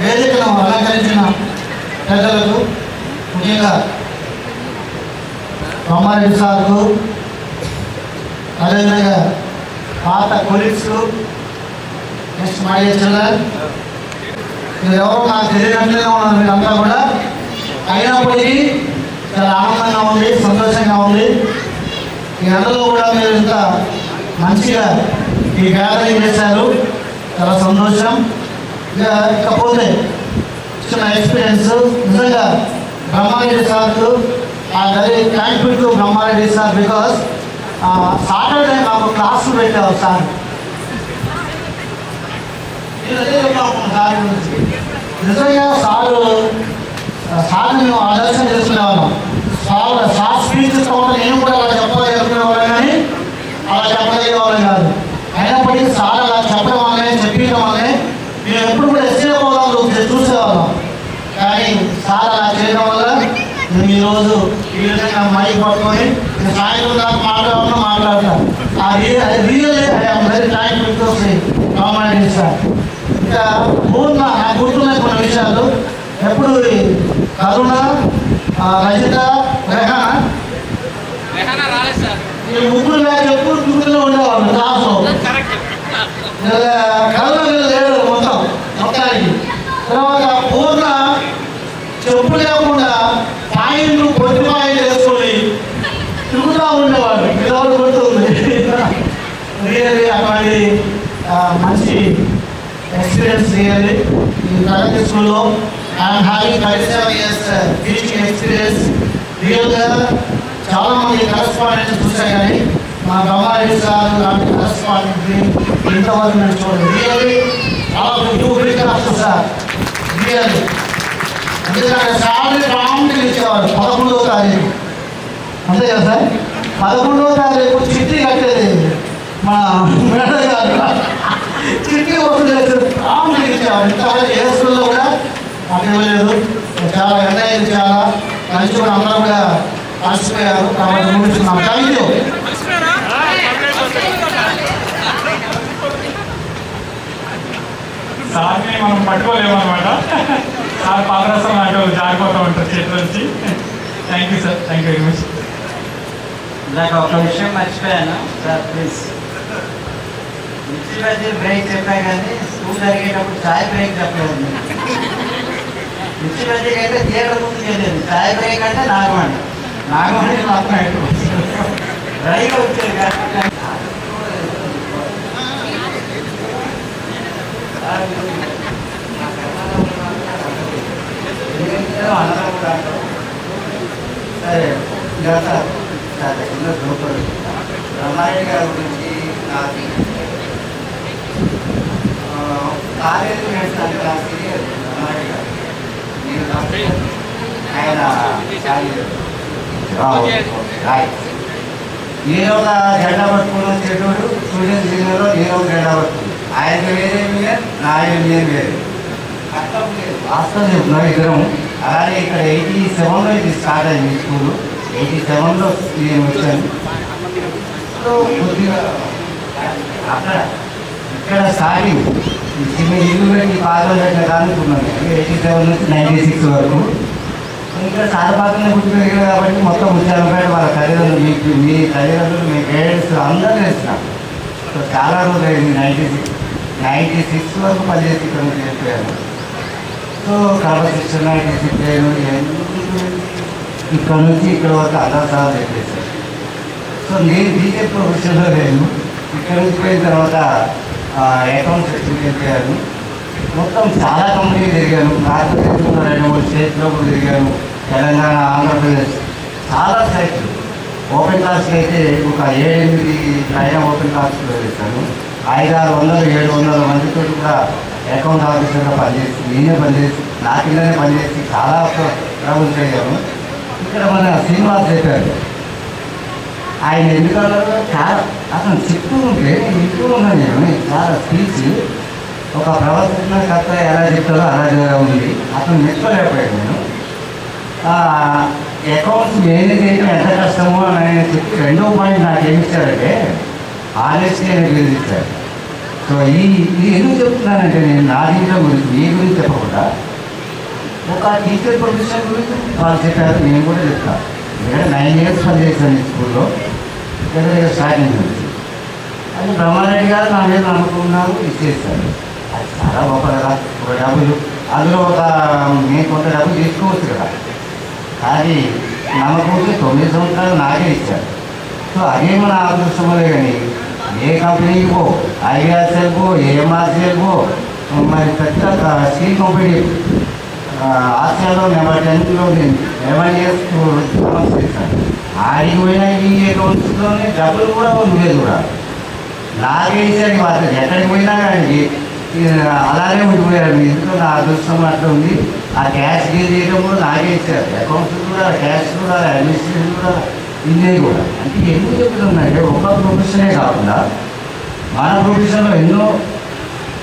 వేదికను అలంకరించిన పెద్దలకు, ముఖ్యంగా బ్రహ్మారెడ్డి సార్కు, అదేవిధంగా పాత కొలీగ్స్కు, నెక్స్ట్ మై చిల్డ్రన్, మీరు ఎవరు నాకు తెలియనట్లుగా ఉన్నారు మీరంతా కూడా. అయినప్పటికీ చాలా ఆనందంగా ఉంది, సంతోషంగా ఉంది. ఈ అందరూ కూడా మీరు ఇంత మంచిగా ఈ గ్యాదరింగ్ చేశారు, చాలా సంతోషం. ఇకపోతే చిన్న ఎక్స్పీరియన్స్ నిజంగా బ్రహ్మారెడ్డి సార్కు very thankful to Brahma Reddy sir. Because Saturday మాకు క్లాసులు పెట్టావు సార్. సార్ గురించి నిజంగా సార్ మేము ఆలోచన చేసుకునేవాళ్ళం. సార్ స్పీచ్ ఇస్తామని నేను కూడా అలా చెప్పగలుగుకునేవాళ్ళం, కానీ అలా చెప్పగలిగేవాళ్ళం కాదు. అయినప్పటికీ సార్ అలా చెప్పడం వల్లనే, చెప్పడం వల్లనే మేము ఎప్పుడు కూడా ఎస్ఏ పోదాం చూసేవాళ్ళం. కానీ సార్ అలా చేయడం వల్ల మేము ఈరోజు ఈ విధంగా మైక్ పట్టుకొని సాయంత్రం దాకా మాట్లాడతాను. Really I'm very thankful to Brahma Reddy sir. ఇంకా నాకు గుర్తున్నాయి కొన్ని విషయాలు. ఎప్పుడు కరుణ, రజిత, ఈ ముగ్గురు నాకు ఎప్పుడు చూస్తూనే ఉండేవాళ్ళు క్లాస్లో. కరుణ లేడు మొత్తానికి. తర్వాత పూర్ణ చెప్పు లేకుండా పాయింట్లు పొట్టి పాయింట్లు వేసుకొని తిరుగుతూ ఉండేవాడు. ఇదొకటి గుర్తుంది. రియల్లీ అటువంటి మంచి ఎక్స్పీరియన్స్ రియల్లీ ఈ ప్రగతి స్కూల్లో. I'm having 37 years teaching experience. రియల్గా చాలామంది కరస్పాండెంట్స్ చూసా, కానీ మా బ్రహ్మారెడ్డి సార్ లాంటి కరస్పాండెంట్ని ఇంతవరకు నేను చూడండి. రియల్లీ చాలా బిగ్ సార్ రియల్లీ. ఎందుకంటే సార్ని ప్రాముఖ్యత ఇచ్చేవాడు 11వ తారీఖు, అంతే కదా సార్? 11వ తారీఖు చిట్టి కట్టేది మా మేడం గారు. చిట్టి వస్తుంది ప్రాముఖ్యత ఇచ్చేవాడు. ఇంతవరకు ఏ స్కూల్లో కూడా మాకు ఇవ్వలేదు. చాలా ఎంజాయ్, చాలా మంచి కూడా అందరూ కూడా మర్చిపోయారు. కాబట్టి ముగిస్తున్నాం. Thank you. సార్ని మనం పట్టుకోలేమన్నమాట. సార్ పాదరసం లాంటి వాళ్ళు జారిపోతూ ఉంటారు చేతి నుంచి. Thank you sir, thank you very much. నాకు ఒక విషయం మర్చిపోయాను సార్, ప్లీజ్. మిర్చి బజ్జీ బ్రేక్ చెప్పా, కానీ స్కూల్ జరిగేటప్పుడు చాయ్ బ్రేక్ చెప్పలేదు. మిర్చి బజ్జీకి అయితే థియేటర్ ముందు చేయలేదు, చాయ్ బ్రేక్ అంటే నాగమండి మాత్రం రైగా వచ్చేది కాదు. సరే గత బ్రహ్మారెడ్డి గారి గురించి నాకు కాలేజీ నేర్చుకుని బ్రహ్మారెడ్డి గారు ఆయన నేను ఒక జెండా పట్టుకుని వచ్చేటోడు స్టూడెంట్ యూనియన్లో నేను ఒక జెండా పట్టుకుని, ఆయన వేరే యూనియన్, నా యూనియన్ వేరే. వాస్తవం చెప్తున్నాం ఇద్దరం. అలానే ఇక్కడ 87లో ఇది స్టార్ట్ అయింది స్కూలు. 87లో నేను వచ్చాను. కొద్దిగా అక్కడ ఇక్కడ స్టార్టింగ్ చిన్న ఇల్లు పెట్టి పాటలు పెట్టిన కానుకున్నాను. 87 నుంచి 96 వరకు. ఇంకా సారపాత్రనే పుట్టిపోయారు కాబట్టి మొత్తం ముత్యాలపేట వాళ్ళ తల్లిదండ్రులు, మీ తల్లిదండ్రులు, మీ పేరెంట్స్ అందరూ తెలిసిన. సో చాలా రోజులు అయింది. 96 వరకు పనిచేసి ఇక్కడ నుంచి చెప్పాను. సో క్రమశిక్షణ 96 ఇక్కడ నుంచి ఇక్కడ వరకు అందరూ సార్లు చెప్పేశారు. సో నేను టీచర్ ప్రొఫెషన్లో లేను. ఇక్కడ నుంచి పోయిన తర్వాత అకౌంట్స్ సెక్షన్ చెప్పాను. మొత్తం చాలా కంపెనీలు తిరిగాను. భారతదేశంలో 2-3 స్టేట్లో కూడా తిరిగాను. తెలంగాణ, ఆంధ్రప్రదేశ్ చాలా సైట్లు. ఓపెన్ క్లాస్కి అయితే ఒక 7-8 పైన ఓపెన్ క్లాస్లో వేస్తాను. 500-600-700 మందితో కూడా అకౌంట్ ఆఫీసర్గా పనిచేసి, నేనే పనిచేసి, నా కిందనే పనిచేసి చాలా ట్రబుల్స్ అయ్యాను. ఇక్కడ మన శ్రీనివాస్ చెప్పారు, ఆయన ఎందుకన్నా చాలా అతను చెప్తూ ఉంటే ఇంటూ ఉన్నాను నేను. చాలా స్పీచ్ ఒక ప్రవర్తనకర్త ఎలా చెప్తారో అలా ఉంది. అతను మెచ్చుకోలేకపోయాడు. నేను అకౌంట్స్ మేనేజ్ చేయడం ఎంత కష్టమో అని చెప్పి 2వ పాయింట్ నాకు ఏమి ఇచ్చారంటే ఆనెస్టీ అనేది ఇచ్చారు. సో సో ఇది ఎందుకు చెప్తున్నానంటే నేను నా దీంట్లో గురించి మీ గురించి చెప్పకుండా ఒక టీచర్ ప్రొఫెషన్ గురించి వాళ్ళు చెప్పారు, నేను కూడా చెప్తాను. ఎందుకంటే 9 years పనిచేశాను ఈ స్కూల్లో దగ్గర స్టార్టింగ్ నుంచి. అది బ్రహ్మారెడ్డి గారు నా మీద నమ్ముకున్నారు, ఇచ్చేస్తారు. అది చాలా గొప్ప కదా. ఒక డబ్బులు అందులో నేను కొంత డబ్బులు తీసుకోవచ్చు కదా, కానీ నమ్మకంతో 9 సంవత్సరాలు నాకే ఇచ్చారు. సో అదే మన అదృష్టంలో కానీ ఏ కంపెనీకి పో, ఐఆర్సీఎల్ పో, ఏఎంఆర్సీఎల్ పో, మరి పెద్ద స్టీల్ కంపెనీ ఆసియాలో నెంబర్ 10లో 11 years చేశాను. ఆడికి పోయినా ఈ అకౌంట్స్లోనే డబ్బులు కూడా నువ్వే కూడా నాకే ఇచ్చాడు. వాళ్ళు ఎక్కడికి పోయినా కానీ అలాగే ఉండిపోయారు. ఎందుకంటే నా అదృష్టం అట్లా ఉంది. ఆ క్యాష్ గేజ్ చేయడం కూడా నాకే ఇచ్చారు. అకౌంట్స్ కూడా, క్యాష్ కూడా, అడ్మినిస్ట్రేషన్ కూడా, ఇదే కూడా. అంటే ఎందుకు చెప్తుందంటే ఒక ప్రొఫెషనే కాకుండా మన ప్రొఫెషన్లో ఎన్నో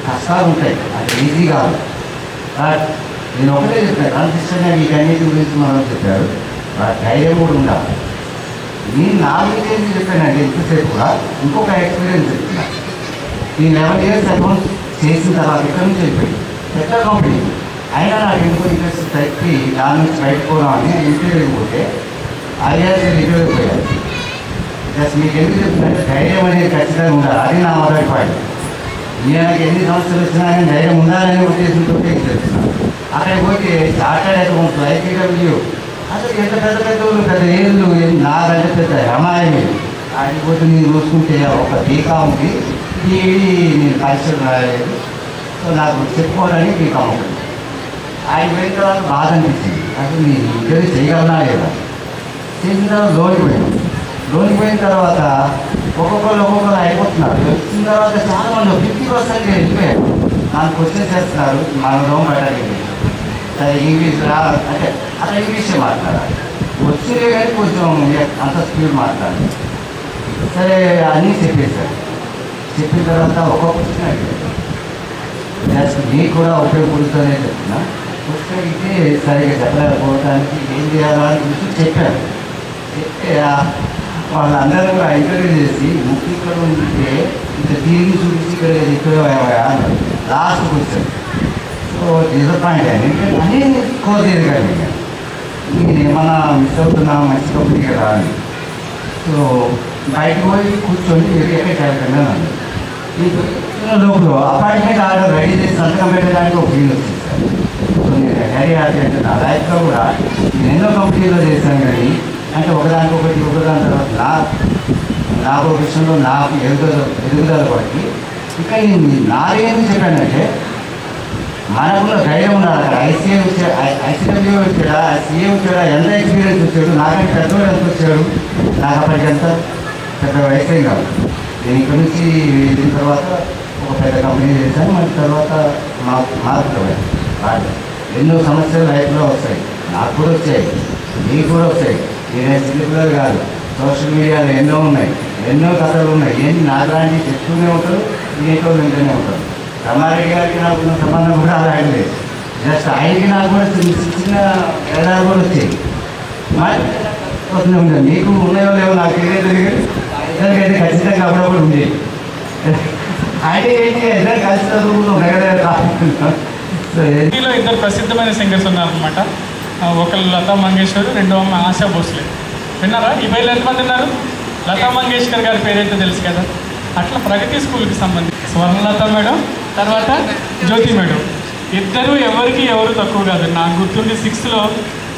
కష్టాలు ఉంటాయి. అది ఈజీ కాదు. బట్ నేను ఒకటే చెప్పాను, కన్సిస్టెంట్గా వీటన్నిటి గురించి మనం చెప్పారు. ధైర్యం కూడా ఉండాలి. నేను నా గురించి చెప్పానంటే ఎంతసేపు కూడా ఇంకొక ఎక్స్పీరియన్స్ చెప్తున్నా. ఈ 11 years అకౌంట్స్ చేసిన తర్వాత ఇక్కడ నుంచి వెళ్ళిపోయి పెద్ద కంపెనీ అయినా నాకు ఎందుకో ఇంట్రెస్ట్ తప్పి దాని నుంచి బయటపోదామని ఇంటర్వ్యూకి పోతే ఐఆర్సీ ఇంటర్వ్యూకి పోయారు. జస్ట్ మీకు ఎందుకు చెప్తుందంటే ధైర్యం అనేది ఖచ్చితంగా ఉండాలి. అది నా మొదటి పాయింట్. నేను ఎన్ని సంవత్సరాలు వచ్చినా కానీ ధైర్యం ఉండాలనే ఉద్దేశంతో చెప్తున్నాను. అక్కడికి పోతే చార్టర్డ్ అకౌంట్స్, ఐపీడబ్ల్యూ, అసలు ఎంత పెద్ద పెద్దలు, పెద్ద ఏళ్ళు, నాకంటే పెద్ద అమ్మాయి ఆడికి పోతే నేను చూసుకుంటే ఒక బీకామ్కి నేను పరీక్షలు రాయలేదు. సో నాకు చెప్పుకోవడానికి బీకామ్ ఉంటుంది. ఆయన పోయిన తర్వాత బాధ అనిపించింది. అసలు నేను ఇంటర్వ్యూ చేయగలనా లేదా. చేసిన తర్వాత లోనికి పోయిన తర్వాత ఒక్కొక్కరు అయిపోతున్నారు. వచ్చిన తర్వాత చాలామంది 50% వెళ్ళిపోయారు. నాకు క్వశ్చన్ చేస్తున్నారు, మన రోమ్ పెట్టడానికి ఇంగ్లీష్ అంటే అట్లా ఇంగ్లీషే మాట్లాడాలి. వచ్చిందే కానీ కొంచెం అంత స్పీడ్ మాట్లాడాలి. సరే అన్నీ చెప్పేశారు. చెప్పిన తర్వాత ఒక్కొక్క క్వశ్చన్ అడిగారు. జస్ట్ మీకు కూడా ఉపయోగపడుతుందనే చెప్తున్నా. క్వశ్చన్ అడిగితే సరిగ్గా చెప్పలేకపోవడానికి ఏం చేయాలో అని గురించి చెప్పారు. చెప్తే వాళ్ళందరూ కూడా ఇంటర్వ్యూ చేసి ముఖ్య ఇక్కడ ఉంటే ఇంత తిరిగి చూపించి ఇక్కడ చెప్పేవా అన్నారు. Last question. సో డిసప్పాయింట్ అయ్యాను. ఎందుకంటే అన్నీ కోసేది కానీ నేను ఏమన్నా మిస్ అవుతున్నా, మంచి కంపెనీ కదా అని. సో బయటకు పోయి కూర్చొని ఎక్కడ చేయకుండా అన్నారు. లోపల అపాయింట్మెంట్ ఆర్డర్ రెడీ చేసి సంతకం పెట్టడానికి ఒక ఫీల్ వచ్చింది సార్. సో నేను రెడీ అంటే నా లైఫ్లో కూడా నేను ఎన్నో కంపెనీలో చేశాను కానీ అంటే ఒకదానికొకటి తర్వాత నా ప్రొఫెషన్లో నాకు ఎదుగుదల బట్టి ఇంకా నాదేం చెప్పానంటే మనకున్న ధైర్యం ఉండాలి. అక్కడ ఐసీడబ్ల్యూ వచ్చాడా, సీఏ వచ్చాడా, ఎంత ఎక్స్పీరియన్స్ వచ్చాడు, నాకంటే పెద్దవాడు ఎంత వచ్చాడు. నాకు అప్పటికి ఎంత పెద్ద వయసేం కాదు. నేను ఇక్కడ నుంచి వెళ్ళిన తర్వాత ఒక పెద్ద కంపెనీ చేశాను. మళ్ళీ తర్వాత మార్పు ఎన్నో సమస్యలు లైఫ్లో వస్తాయి. నాకు కూడా వచ్చాయి, మీకు కూడా వస్తాయి. నేనే చిన్నపిల్లలు కాదు. సోషల్ మీడియాలో ఎన్నో ఉన్నాయి, ఎన్నో కథలు ఉన్నాయి. ఏంటి నాలాంటివి చెప్తూనే ఉంటారు, ఇంకేటో వింటూనే ఉంటారు. రమారెడ్డి గారికి నాకు ఉన్న సంబంధం కూడా అలాంటి లేదు. జస్ట్ ఆయనకి నాకు కూడా చిన్న తేడాలు కూడా వచ్చాయి. ఉంటుంది. మీకు ఉన్నాయో లేవో నాకు తెలియదు. ఇద్దరికైతే ఖచ్చితంగా అప్పుడప్పుడు ఉండేది. అయితే ఏంటి ఇద్దరు కలిసి చదువుకున్నాం ఢిల్లీలో ఇద్దరు ప్రసిద్ధమైన సింగర్స్ ఉన్నారనమాట. ఒకళ్ళు లతా మంగేష్కర్, రెండో అమ్మ ఆశా భోస్లే. విన్నారా? ఈ బయలు ఎంతమంది ఉన్నారు? లతా మంగేష్కర్ గారి పేరైతే తెలుసు కదా. అట్లా ప్రగతి స్కూల్కి సంబంధించి స్వర్ణలత మేడం, తర్వాత జ్యోతి మేడం, ఇద్దరు ఎవరు తక్కువ కాదు. నాకు గుర్తుండి 6th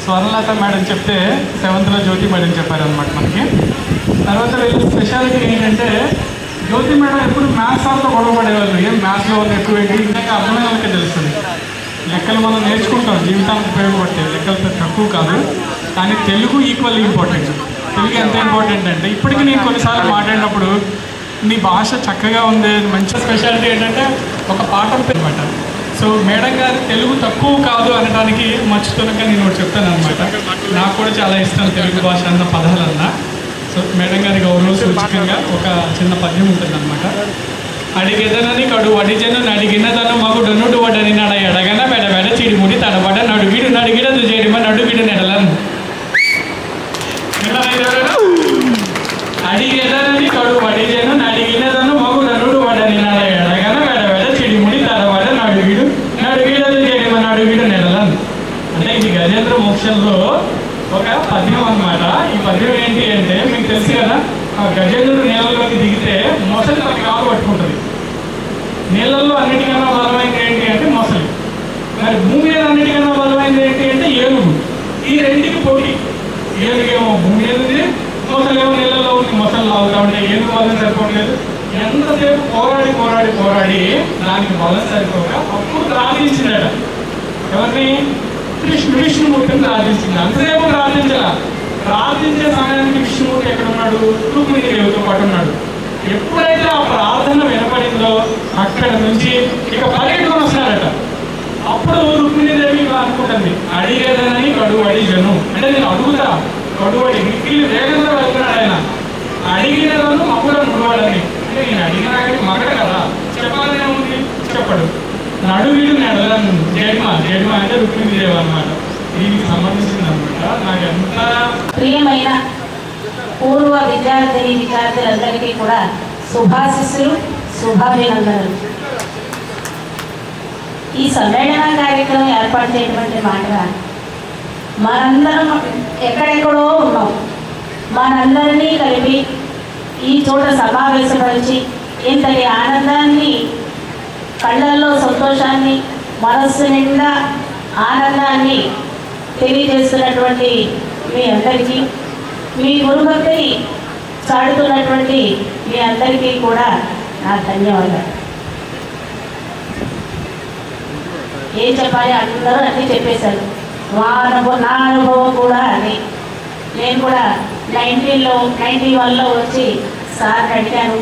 స్వర్ణలత మేడం చెప్తే 7th జ్యోతి మేడం చెప్పారనమాట మనకి. తర్వాత వీళ్ళ స్పెషాలిటీ ఏంటంటే జ్యోతి మేడం ఎప్పుడు మ్యాథ్స్ సార్తో గొడవ పడేవాళ్ళు. ఏం మ్యాథ్స్లో ఉన్న ఎక్కువ ఏంటి ఇంకా అర్థమైన వాళ్ళకే తెలుస్తుంది. లెక్కలు మనం నేర్చుకుంటాం, జీవితానికి ఉపయోగపడతాయి. లెక్కలు తక్కువ కాదు, కానీ తెలుగు ఈక్వల్లీ ఇంపార్టెంట్. తెలుగు ఎంత ఇంపార్టెంట్ అంటే ఇప్పటికీ నేను కొన్నిసార్లు మాట్లాడినప్పుడు నీ భాష చక్కగా ఉంది. మంచి స్పెషాలిటీ ఏంటంటే ఒక పాఠం అనమాట. సో మేడం గారు తెలుగు తక్కువ కాదు అనడానికి మర్చిపోయాక నేను ఒకటి చెప్తాను అనమాట. నాకు కూడా చాలా ఇష్టం తెలుగు భాష అన్న పదాలన్నా. సో మేడం గారి గౌరవ సూచకంగా ఒక చిన్న పద్యం ఉంటుంది అనమాట. అడిగెదనని కడు అడిజను నడిగినదను మగుడనుడు వడని నడ ఎడగన బెడబెడ చిడిముడి తడబడ నడుగిడు నడిగిడదు చేడిమ నడుగిడు నెడలను. అడిగెదనని కడు అడిజను నడిగినదను మగుడనుడు వడని నడ ఎడగన వీడు నాడు వీడలు చేయడం నాడు వీడు నెలలను. అంటే ఇది గజేంద్ర మోక్షంలో ఒక పద్యం అన్నమాట. ఈ పద్యం ఏంటి అంటే మీకు తెలుసు కదా, ఆ గజేంద్రుడు నీళ్ళలోకి దిగితే మొసలి తన కాలు పట్టుకుంటుంది. నీళ్ళల్లో అన్నిటికన్నా బలమైనది ఏంటి అంటే మొసలి. మరి భూమి మీద అన్నిటికన్నా బలమైనది ఏంటి అంటే ఏనుగు. ఈ రెండుకి పోటీ. ఏనుగేమో భూమి మీద ఉంది, మొసలేమో నీళ్ళలో ఉంది. మొసలు లాగుతా ఉంటే ఏనుగు బలం సరిపోవట్లేదు. ఎంతసేపు పోరాడి పోరాడి పోరాడి దానికి బలం సరిపోక అప్పుడు ప్రార్థించిందట. ఎవరిని? విష్ణుమూర్తిని ప్రార్థించింది. అంతసేపు ప్రార్థించాల. ప్రార్థించే సమయానికి విష్ణుమూర్తి ఎక్కడ ఉన్నాడు? రుక్మిణి దేవితో పాటు ఉన్నాడు. ఎప్పుడైతే ఆ ప్రార్థన వినపడిందో అక్కడ నుంచి ఇక పరిగెట్టుకొని వస్తాడట. అప్పుడు రుక్మిణీదేవి అనుకుంటుంది, అడిగేదనని కడువు అడిగను. అంటే నేను అడుగుతా, కడువు అడిగి మిక్కిలి వేగంగా వెళ్తున్నాడు ఆయన. అడిగినను అప్పుడు ముడవాడని. అంటే నేను అడిగినా కానీ మగడ కదా, చెప్పాలనే ఉంది, చెప్పడు. నడువిడు నెడలను జడ్మ అంటే రుక్మిణీదేవి అన్నమాట. దీనికి సంబంధించింది అనమాట. నాకు ఎంత ప్రియమైన పూర్వ విద్యార్థులందరికీ కూడా శుభాశిస్సులు, శుభాభినందనలు. ఈ సమ్మేళన కార్యక్రమం ఏర్పాటు చేయటువంటి మాటగా మనందరం ఎక్కడెక్కడో ఉన్నాం. మనందరినీ కలిపి ఈ చోట సమావేశపరిచి ఇంతటి ఆనందాన్ని, కళ్ళల్లో సంతోషాన్ని, మనస్సు నిండా ఆనందాన్ని తెలియజేస్తున్నటువంటి మీ అందరికీ, మీ గురుభక్తిని చాటుతున్నటువంటి మీ అందరికీ కూడా నా ధన్యవాదాలు. ఏం చెప్పాలి, అందరూ అన్నీ చెప్పేశారు. నా అనుభవం కూడా అది. నేను కూడా 91లో వచ్చి సార్ అడిగాను.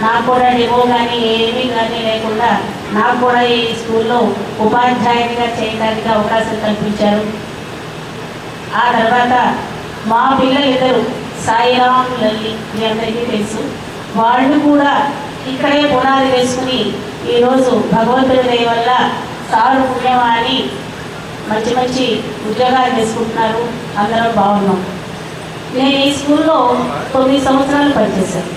నాకు కూడా డెమో కానీ ఏమీ కానీ లేకుండా నాకు కూడా ఈ స్కూల్లో ఉపాధ్యాయునిగా చేయడానికి అవకాశం కల్పించారు. ఆ తర్వాత మా పిల్లలిద్దరు సాయిరామ్, లల్లి, మీ అందరికీ తెలుసు. వాళ్ళు కూడా ఇక్కడే పునాది వేసుకుని ఈరోజు భగవంతుడి దయ వల్ల సారు పుణ్యమాని మంచి మంచి ఉద్యోగాలు వేసుకుంటున్నారు. అందరం బాగున్నాం. నేను ఈ స్కూల్లో 9 సంవత్సరాలు పనిచేశాను.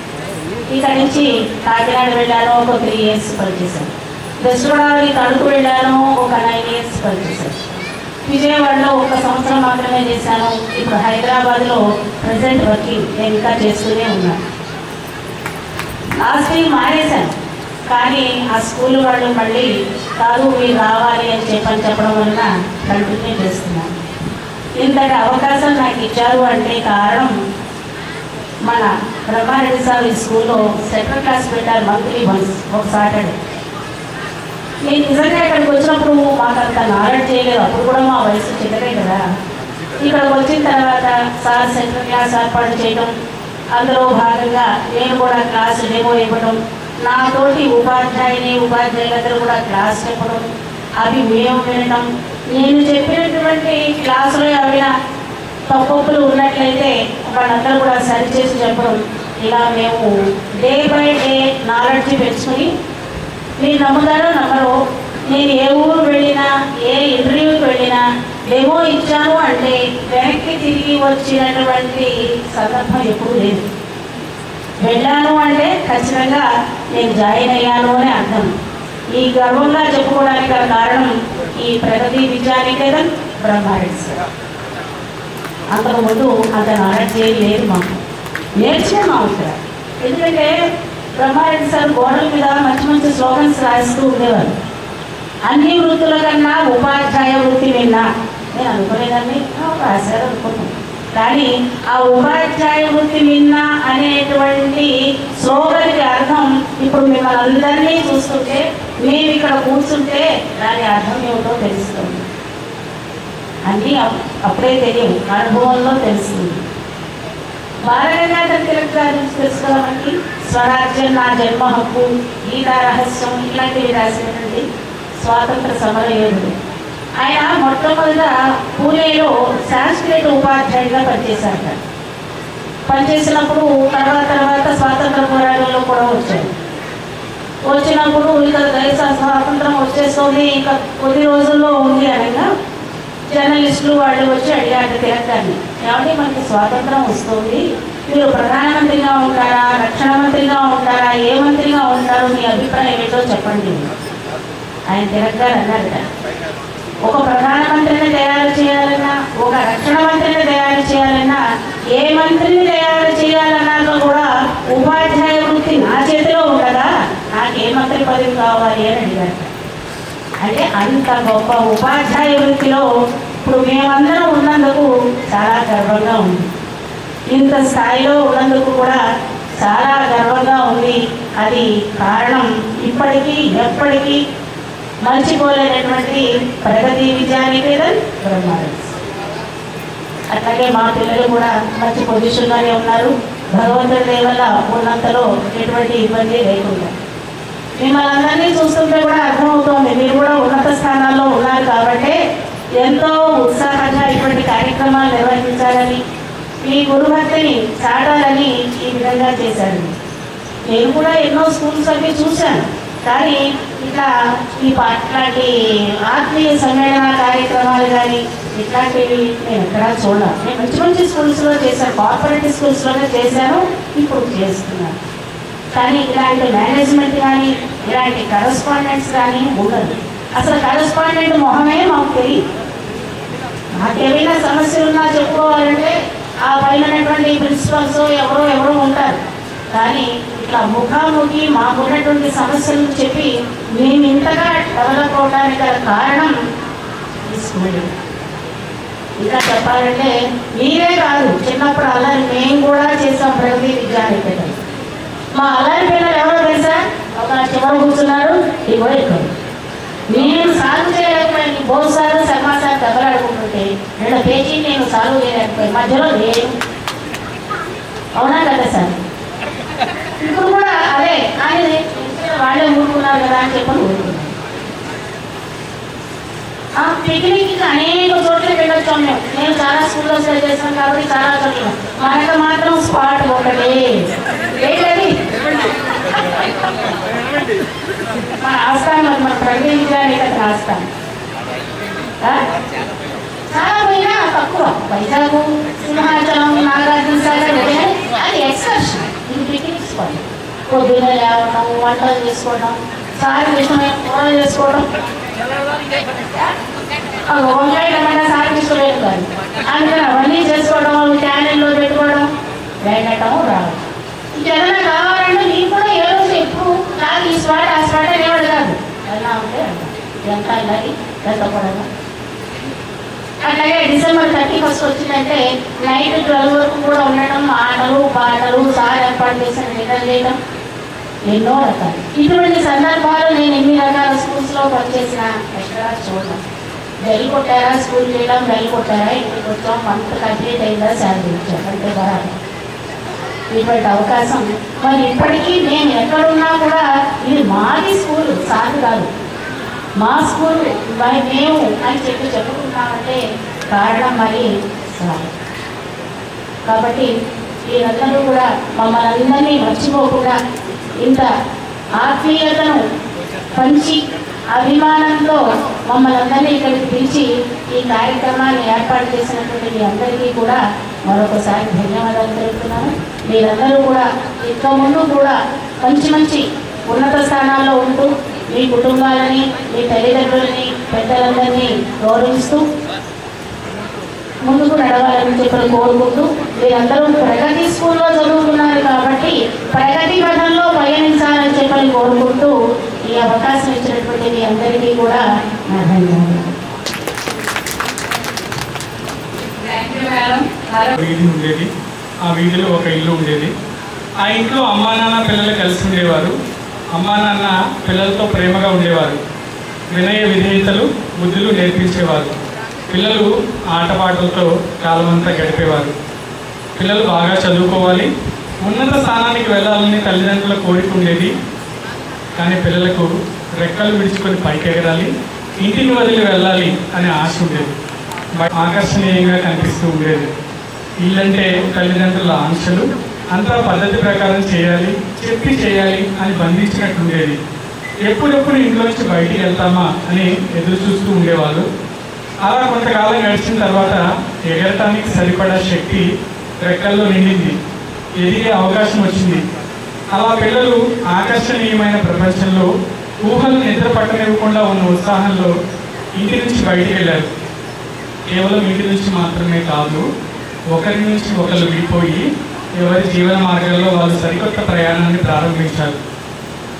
ఇక్కడ నుంచి కాకినాడ వెళ్ళాను, ఒక 3 years పనిచేశాను. వెస్ట్ గోదావరి తణుకు వెళ్ళాను, ఒక 9 years పనిచేశాను. విజయవాడలో 1 సంవత్సరం మాత్రమే చేశాను. ఇప్పుడు హైదరాబాద్లో ప్రజెంట్ వర్కింగ్ నేను ఇంకా చేస్తూనే ఉన్నాను. లాస్ట్ టైం మానేశాను, కానీ ఆ స్కూల్ వాళ్ళు మళ్ళీ కాదు మీరు రావాలి అని చెప్పడం వలన కంటిన్యూ చేస్తున్నాను. ఇంతటి అవకాశం నాకు ఇచ్చారు అంటే కారణం మన బ్రహ్మారెడ్డి సార్ ఈ స్కూల్లో సెకండ్ క్లాస్ పెట్టారు మంత్లీ వన్స్, ఒక సాటర్డే. నేను నిజంగా ఇక్కడికి వచ్చినప్పుడు మాకు అంత నాలెడ్జ్ చేయలేదు. అప్పుడు కూడా మా వయసు చిన్నదే కదా. ఇక్కడికి వచ్చిన తర్వాత సార్ సెకండ్ క్లాస్ ఏర్పాటు చేయడం, అందులో భాగంగా నేను కూడా క్లాసు డెమో ఇవ్వడం, నాతోటి ఉపాధ్యాయులందరూ కూడా క్లాస్ చెప్పడం, అవి మేము వినడం, నేను చెప్పినటువంటి క్లాసులో ఏమైనా తప్పులు ఉన్నట్లయితే వాళ్ళందరూ కూడా సరిచేసి చెప్పడం, ఇలా మేము డే బై డే నాలెడ్జ్ పెంచుకొని, మీరు నమ్ముతారో నమ్మరో, నేను ఏ ఊరు వెళ్ళినా, ఏ ఇంటర్వ్యూకి వెళ్ళినా డెమో ఇచ్చాను అంటే వెనక్కి తిరిగి వచ్చినటువంటి సందర్భం ఎప్పుడూ లేదు. వెళ్ళాను అంటే ఖచ్చితంగా నేను జాయిన్ అయ్యాను అని అర్థం. ఈ గర్వంగా చెప్పుకోవడానికి గల కారణం ఈ ప్రగతి విద్యానికేతన్ బ్రహ్మారెడ్డి సార్. అంతకుముందు అంత నాలెడ్జ్ లేదు మాకు, నేర్చుకున్నాం ఇక్కడ. ఎందుకంటే బ్రహ్మారెడ్డి సార్ గోడల మీద మంచి మంచి స్లోగన్స్ రాస్తూ ఉండేవారు. అన్ని వృత్తుల కన్నా ఉపాధ్యాయ వృత్తి విన్నా. నేను అనుకునేదాన్ని రాశారు అనుకున్నాను, కానీ ఆ ఉపాధ్యాయ వృత్తి విన్నా అనేటువంటి స్లోగన్కి అర్థం ఇప్పుడు మిమ్మల్ని అందరినీ చూస్తుంటే, మేము ఇక్కడ కూర్చుంటే దాని అర్థం ఏమిటో తెలుస్తుంది. అన్నీ అప్పుడే తెలియదు, అనుభవంలో తెలుస్తుంది. బాలగంగాధర్ తిలక్ గారి నుంచి తెలుసుకోవడానికి స్వరాజ్యం, నా జన్మ హక్కు, గీతా రహస్యం ఇలాంటివి రాసినటువంటి స్వాతంత్ర సమర యోధుడు. ఆయన మొట్టమొదట పూణేలో సాంస్క్రిట్ ఉపాధ్యాయుడిగా పనిచేశారట. పనిచేసినప్పుడు తర్వాత స్వాతంత్ర పోరాటంలో కూడా వచ్చారు. వచ్చినప్పుడు ఇక దేశ స్వాతంత్రం వచ్చేస్తుంది, ఇంకా కొద్ది రోజుల్లో ఉంది అనగా జర్నలిస్టులు వాళ్ళు వచ్చి అడిగారు తిలక్గారిని, ఏమంటే మనకి స్వాతంత్రం వస్తుంది, మీరు ప్రధానమంత్రిగా ఉంటారా, రక్షణ మంత్రిగా ఉంటారా, ఏ మంత్రిగా ఉంటారు, మీ అభిప్రాయం ఏంటో చెప్పండి ఆయన తిరగ్గారు అన్నారు కదా, ఒక ప్రధానమంత్రిని తయారు చేయాలన్నా, ఒక రక్షణ మంత్రిని తయారు చేయాలన్నా, ఏ మంత్రిని తయారు చేయాలన్నా కూడా ఉపాధ్యాయ వృత్తి నా చేతిలో ఉండదా, నాకే మంత్రి పదవి కావాలి అని అడిగారు. అంటే అంత గొప్ప ఉపాధ్యాయ వృత్తిలో ఇప్పుడు మేమందరం ఉన్నందుకు చాలా గర్వంగా ఉంది. ఇంత స్థాయిలో ఉన్నందుకు కూడా చాలా గర్వంగా ఉంది. అది కారణం ఇప్పటికీ ఎప్పటికీ మర్చిపోలేనటువంటి ప్రగతి విద్యానికేతన్ బ్రహ్మారెడ్డి. అట్లాగే మా పిల్లలు కూడా మంచి పొజిషన్లోనే ఉన్నారు. భగవంతుడి దయ వల్ల ఉన్నంతలో ఎటువంటి ఇబ్బంది లేకుండా. మిమ్మల్ని అందరినీ చూస్తుంటే కూడా అర్థమవుతోంది మీరు కూడా ఉన్నత స్థానాల్లో ఉన్నారు కాబట్టి ఎంతో ఉత్సాహంగా ఇటువంటి కార్యక్రమాలు నిర్వహించాలని, మీ గురుభక్తిని చాటాలని ఈ విధంగా చేశారు. నేను కూడా ఎన్నో స్కూల్స్ అవి చూశాను, కానీ ఇట్లా ఇట్లాంటి ఆత్మీయ సమ్మేళన కార్యక్రమాలు కానీ ఇట్లాంటివి నేను ఎక్కడా చూడాలి. నేను మంచి మంచి స్కూల్స్లో చేశాను, కార్పొరేటివ్ స్కూల్స్లోనే చేశాను, ఇప్పుడు చేస్తున్నాను. కానీ ఇలాంటి మేనేజ్మెంట్ కానీ ఇలాంటి కరస్పాండెంట్స్ కానీ ఉండదు. అసలు కరస్పాండెంట్ మొహమే మాకు తెలియదు. నాకేమైనా సమస్యలు ఉన్నా చెప్పుకోవాలంటే ఆ పైన ప్రిన్సిపల్స్ ఎవరో ఉంటారు. కానీ ఇట్లా ముఖాముఖి మాకున్నటువంటి సమస్యలను చెప్పి మేము ఇంతగా డెవలప్ అవడానికి గల కారణం ఈ స్కూల్. ఇంకా చెప్పాలంటే మీరే కాదు, చిన్నప్పుడు అల్లరి మేము కూడా చేసాం ప్రగతి విద్యానికేతన్. మా అల్లరి పిల్లలు ఎవరో తెలుసా, ఒక చివరి కూర్చున్నారు, ఇగో ఇక్కడ నేను సాల్వ్ చేయలేకపోయాను. బోస్ సార్ శర్మా సార్ దెబ్బలాడుకుంటుంటే 2 పేజీ నేను సాల్వ్ చేయలేకపోయాను, మధ్యలో నేను. అవునా కదా సార్? ఇప్పుడు కూడా అదే, కానీ వాళ్ళే ఊరుకున్నారు కదా అని చెప్పని ఊరుకున్నారు. పిక్నిక్ అనేక చోట్లకి వెళ్ళొచ్చాం నేను చాలా స్కూల్లో స్టే చేశాను కాబట్టి చాలా చోట్ల. మనకు మాత్రం స్పాట్ ఒకటే, ఏంటది మన ఆస్థానం, మన ప్రగతి విద్యానికేతన్ ఆస్థానం. చాలా పోయినా తక్కువ, వైజాగ్, సింహాచలం, నాగార్జున సాగర్, అది ఎక్స్కర్షన్. ఇది పిక్నిక్ స్పాట్. పొద్దున్న లేవడం, వంటలు చేసుకోవడం, సారి ఇష్టమైన కూరలు చేసుకోవడం, వంకాయ టమాటా సారి ఇష్టమైన కాదు అందుకని అవన్నీ చేసుకోవడం, క్యానెల్లో పెట్టుకోవడం, వెళ్ళటం రావడం. ఇంకేదైనా కావాలంటే మీకు కూడా ఏ రోజు ఎప్పుడు నాకు ఈ స్పాట్ ఆ స్పాట్ అనేవాడు కాదు. ఎలా ఉంటే ఎంత వెళ్ళాలి, ఎంత పడగా. అట్లాగే December 31 వచ్చిందంటే నైట్ 12 వరకు కూడా ఉండడం, ఆటలు పాటలు, సార్ ఏర్పాటు చేసిన డిన్నర్ చేయడం, ఎన్నో రకాలు. ఇటువంటి సందర్భాలు నేను ఎన్ని రకాల స్కూల్స్లో పనిచేసిన ఎక్కడ చూడడం. బెల్ కొట్టారా స్కూల్ చేయడం, బెల్ కొట్టారా ఇంటికి వచ్చాం, మంత్ కంప్లీట్ అయిందా శాలరీ ఇచ్చాం, అంటే బరాబర్. ఇటువంటి అవకాశం మరి ఇప్పటికీ నేను ఎక్కడున్నా కూడా ఇది మాది స్కూల్, సార్ కాదు, మా స్కూల్ మేము అని చెప్పుకుంటామంటే కారణం మరి సార్. కాబట్టి వీరందరూ కూడా మమ్మల్ని అందరినీ మర్చిపోకుండా ఇంత ఆత్మీయతను పంచి అభిమానంతో మమ్మల్ని అందరినీ ఇక్కడికి పిలిచి ఈ కార్యక్రమాన్ని ఏర్పాటు చేసినటువంటి మీ అందరికీ కూడా మరొకసారి ధన్యవాదాలు తెలుపుతున్నాను. మీరందరూ కూడా ఇక ముందు కూడా మంచి ఉన్నత స్థానాల్లో ఉంటూ మీ కుటుంబాలని, మీ తల్లిదండ్రులని, పెద్దలందరినీ గౌరవిస్తూ ముందుకు నడవాలని చెప్పి కోరుకుంటూ, మీరందరూ ప్రగతి స్కూల్లో చదువుతున్నారు కాబట్టి ప్రగతి పథంలో పయనించాలని చెప్పని కోరుకుంటూ ఈ అవకాశం ఇచ్చినటువంటి మీ అందరికీ కూడా నా ధన్యవాదాలు. వీధి ఉండేది, ఆ వీధిలో ఒక ఇల్లు ఉండేది. ఆ ఇంట్లో అమ్మా నాన్న పిల్లలు కలిసి ఉండేవారు. అమ్మా నాన్న పిల్లలతో ప్రేమగా ఉండేవారు. వినయ విధేయతలు, బుద్ధులు నేర్పించేవారు. పిల్లలు ఆటపాటలతో కాలమంతా గడిపేవారు. పిల్లలు బాగా చదువుకోవాలి, ఉన్నత స్థానానికి వెళ్ళాలని తల్లిదండ్రుల కోరిక ఉండేది. కానీ పిల్లలకు రెక్కలు విడుచుకొని పైకి ఎగరాలి, ఇంటిని వదిలి వెళ్ళాలి అనే ఆశ ఉండేది. ఆకర్షణీయంగా కనిపిస్తూ ఉండేది. ఇల్లంటే తల్లిదండ్రుల ఆంక్షలు, అంతా పద్ధతి ప్రకారం చేయాలి, చెప్పి చేయాలి అని బంధించినట్టు ఉండేది. ఎప్పుడెప్పుడు ఇంట్లోంచి బయటికి వెళ్తామా అని ఎదురు చూస్తూ ఉండేవాళ్ళు. అలా కొంతకాలం గడిచిన తర్వాత ఎగరటానికి సరిపడా శక్తి రెక్కల్లో నిండింది, ఎదిగే అవకాశం వచ్చింది. అలా పిల్లలు ఆకర్షణీయమైన ప్రపంచంలో ఊహలు నిద్ర పట్టనివ్వకుండా ఉన్న ఉత్సాహంలో ఇంటి నుంచి బయటికి వెళ్ళారు. కేవలం ఇంటి నుంచి మాత్రమే కాదు, ఒకరి నుంచి ఒకరు విడిపోయి ఎవరి జీవన మార్గాల్లో వాళ్ళు సరికొత్త ప్రయాణాన్ని ప్రారంభించారు.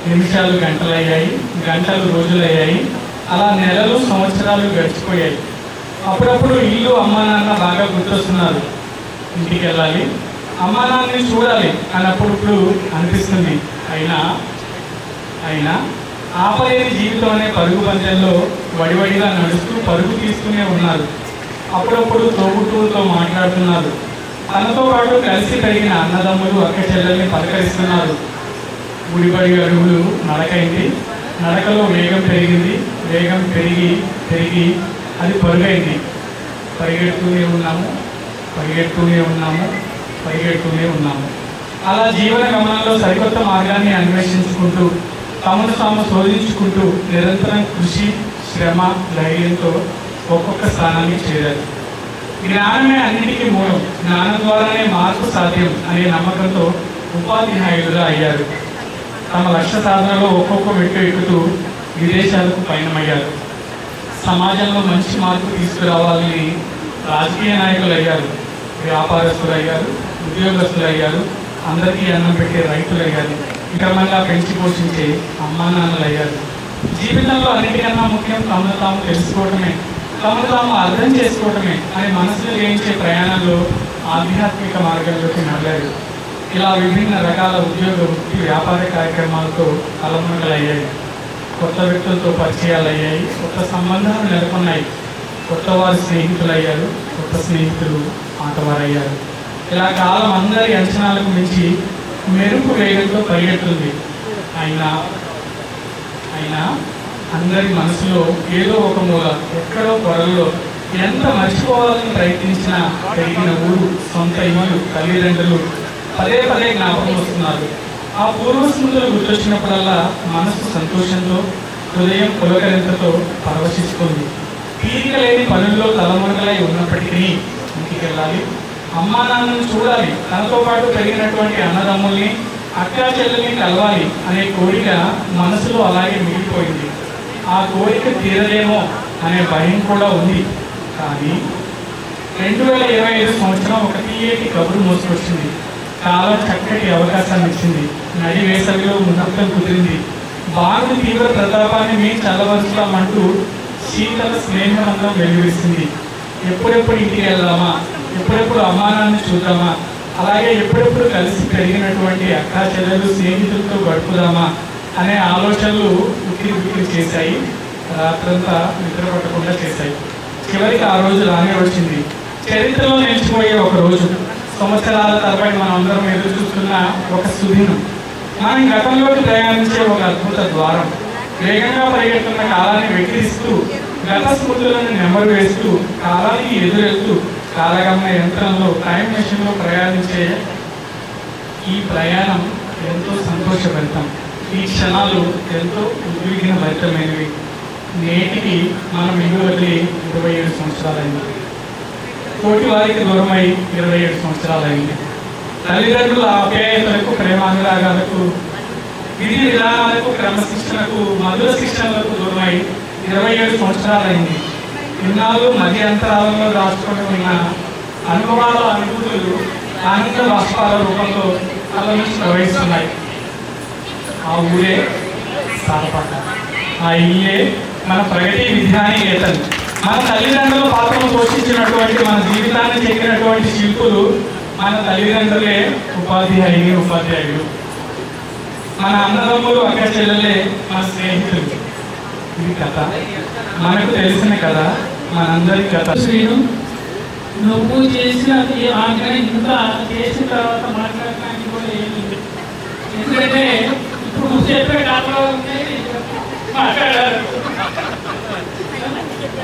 నిమిషాలు గంటలయ్యాయి, గంటలు రోజులయ్యాయి, అలా నెలలు సంవత్సరాలు గడిచిపోయాయి. అప్పుడప్పుడు ఇల్లు అమ్మా నాన్న బాగా గుర్తొస్తున్నారు. ఇంటికి వెళ్ళాలి, అమ్మా నాన్నని చూడాలి అని అప్పుడప్పుడు అనిపిస్తుంది. అయినా ఆపలేని జీవితం అనే పరుగు పందెంలో వడివడిగా నడుస్తూ పరుగు తీస్తూనే ఉన్నారు. అప్పుడప్పుడు తోబుట్టువులతో మాట్లాడుతున్నారు. తనతో పాటు కలిసి పెరిగిన అన్నదమ్ములు అక్క చెల్లెల్ని పలకరిస్తున్నారు. గుడిబడి అడుగులు నడకైంది, నడకలో వేగం పెరిగింది, వేగం పెరిగి అది పరుగైంది. పరిగెడుతూనే ఉన్నాము. అలా జీవన గమనంలో సరికొత్త మార్గాన్ని అన్వేషించుకుంటూ తమను తాము శోధించుకుంటూ నిరంతరం కృషి, శ్రమ, ధైర్యంతో ఒక్కొక్క స్థానానికి చేరారు. జ్ఞానమే అన్నిటికీ మూలం, జ్ఞానం ద్వారానే మార్పు సాధ్యం అనే నమ్మకంతో ఉపాధ్యాయులుగా అయ్యారు. తమ లక్ష్య సాధనలో ఒక్కొక్క మెట్టు ఎక్కుతూ విదేశాలకు పయనమయ్యారు. సమాజంలో మంచి మార్పు తీసుకురావాలని రాజకీయ నాయకులు అయ్యారు, వ్యాపారస్తులు అయ్యారు, ఉద్యోగస్తులు అయ్యారు, అందరికీ అన్నం పెట్టే రైతులు అయ్యారు, క్రమంగా పెంచి పోషించే అమ్మా నాన్నలు అయ్యారు. జీవితంలో అన్నిటికన్నా ముఖ్యం తమను తాము తెలుసుకోవడమే, తమను తాము అర్థం చేసుకోవడమే అని మనసులో జయించే ప్రయాణంలో ఆధ్యాత్మిక మార్గంలోకి నడిచారు. ఇలా విభిన్న రకాల ఉద్యోగ, వృత్తి, వ్యాపార కార్యక్రమాలతో తలమునకలయ్యాయి. కొత్త వ్యక్తులతో పరిచయాలు అయ్యాయి, కొత్త సంబంధాలు నెలకొన్నాయి, కొత్త వారి స్నేహితులు అయ్యారు, కొత్త స్నేహితులు ఆటవారయ్యారు. ఇలా కాలం అందరి అంచనాలకు మించి మెరుపు వేగంతో పరిగెడుతుంది. అయినా అందరి మనసులో ఏదో ఒక మూల, ఎక్కడో పొరల్లో ఎంత మర్చిపోవాలని ప్రయత్నించినా పెరిగిన ఊరు, సొంత ఇల్లు, తల్లిదండ్రులు పదే జ్ఞాపకం వస్తున్నారు. ఆ పూర్వ స్మృతులు గుర్తొచ్చినప్పుడల్లా మనసు సంతోషంతో, హృదయం పులకరింతతో పరవశిస్తుంది. తీరిక లేని పనుల్లో తలమునకలై ఉన్నప్పటికీ ఇంటికి వెళ్ళాలి, అమ్మా నాన్నను చూడాలి, తనతో పాటు పెరిగినటువంటి అన్నదమ్ముల్ని, అక్కా చెల్లెల్ని కలవాలి అనే కోరిక మనసులో అలాగే మిగిలిపోయింది. ఆ కోరిక తీరదేమో అనే భయం కూడా ఉంది. కానీ 2025 సంవత్సరం ఒక తీయటి కబురు మోసుకొచ్చింది. కాలం చక్కటి అవకాశాన్ని ఇచ్చింది. నడి వేసవిలో ముహూర్తం కుదిరింది. బాగుని తీవ్ర ప్రతాపాన్ని మేము చల్లవరుస్తామంటూ శీతల స్నేహమందరం వెలువరిస్తుంది. ఎప్పుడెప్పుడు ఇంటికి వెళ్దామా, ఎప్పుడెప్పుడు అమ్మానాన్ని చూద్దామా, అలాగే ఎప్పుడెప్పుడు కలిసి పెరిగినటువంటి అక్కా చెల్లెలు, స్నేహితులతో గడుపుదామా అనే ఆలోచనలు ఉక్కిరి చేశాయి. రాత్రంతా నిద్ర పట్టకుండా చేశాయి. చివరికి ఆ రోజు రానే వచ్చింది. చరిత్రలో నిలిచిపోయే ఒక రోజు, సంవత్సరాల తరబడి మనం అందరం ఎదురు చూస్తున్న ఒక సుదినం, మనం గతంలోకి ప్రయాణించే ఒక అద్భుత ద్వారం. వేగంగా పరిగెడుతున్న కాలాన్ని వెక్కిరిస్తూ, గత స్మృతులను నెమరు వేస్తూ, కాలానికి ఎదురెళ్తూ, కాలగమన యంత్రంలో, టైం మెషిన్లో ప్రయాణించే ఈ ప్రయాణం ఎంతో సంతోషభరితం. ఈ క్షణాలు ఎంతో ఉద్విగ్న భరితమైనవి. నేటికి మనం ఇల్లు వదిలి 27 సంవత్సరాలైంది. తోటి వారికి దూరమై 27 సంవత్సరాలైంది. తల్లిదండ్రుల ఆప్యాయతలకు, ప్రేమానురాగాలకు, విధి విధానాలకు, క్రమశిక్షణకు, మధుర శిక్షణలకు దూరమై 27 సంవత్సరాలైంది. ఇన్నాళ్ళు మధ్య అంతరాలలో దాచుకొని ఉన్న అనుభవాల, అనుభూతులు ఆనంద బాష్పాల రూపంలో కళ్ళ నుంచి ప్రవహిస్తున్నాయి. ఆ ఊరే సారపాట, ఆ ఇల్లే మన ప్రగతి విద్యానికేతన్. మన తల్లిదండ్రుల పాత్రను పోషించినటువంటి, మన జీవితాన్ని చెక్కినటువంటి శిల్పులు మన తల్లిదండ్రులే, ఉపాధ్యాయులు. మన అన్నదమ్ములు, అక్క చెల్లెలే మన స్నేహితులు. ఇది కథ, మనకు తెలిసిన కథ, మనందరి కథ. శ్రీను, నువ్వు చేసిన ఆజ్ఞ ఇంత చేసిన తర్వాత మాట్లాడడానికి కూడా ఏమి, ఎందుకంటే ఇప్పుడు నువ్వు చెప్పే కథలో మాట్లాడారు.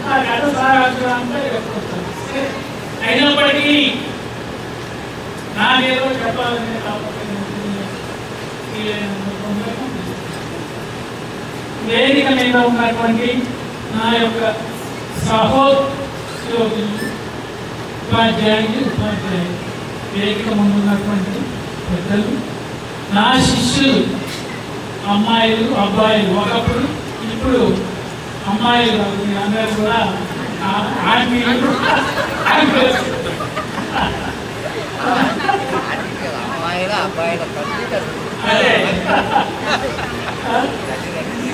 ఆ కథ సారాంశంగా అయినప్పటికీ నాకేదో చెప్పాలని వేదిక మీద ఉన్నటువంటి నా యొక్క సహోద్యోగులు, ఉపాధ్యాయులు, వేదిక ముందు ఉన్నటువంటి పెద్దలు, నా శిష్యులు అమ్మాయిలు అబ్బాయిలు ఒకప్పుడు, ఇప్పుడు అమ్మాయిలు అందరూ కూడా ఆత్మీయులు. అదే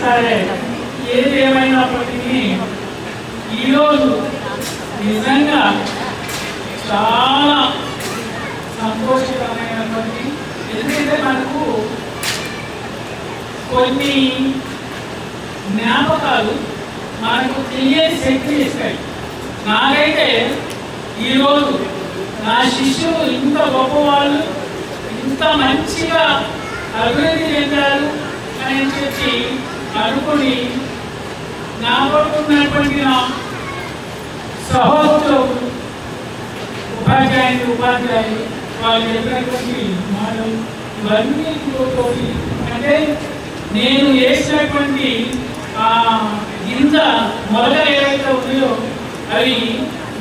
సరే, ఏది ఏమైనప్పటికీ ఈరోజు నిజంగా చాలా సంతోషకరమైనటువంటి, ఎందుకంటే మనకు కొన్ని జ్ఞాపకాలు మనకు తెలియని శక్తి ఇస్తాయి. నాకైతే ఈరోజు నా శిష్యులు ఇంత గొప్పవాళ్ళు, ఇంత మంచిగా అభివృద్ధి చెందారు అని చెప్పి అనుకుని నా వరకు ఉన్నటువంటి నా సహోదరులు ఉపాధ్యాయులు వాళ్ళు చెప్పినటువంటి మాటలు ఇవన్నీ తోటి, అంటే నేను వేసినటువంటి ఆ గింజ మొదలు ఏవైతే ఉన్నాయో అవి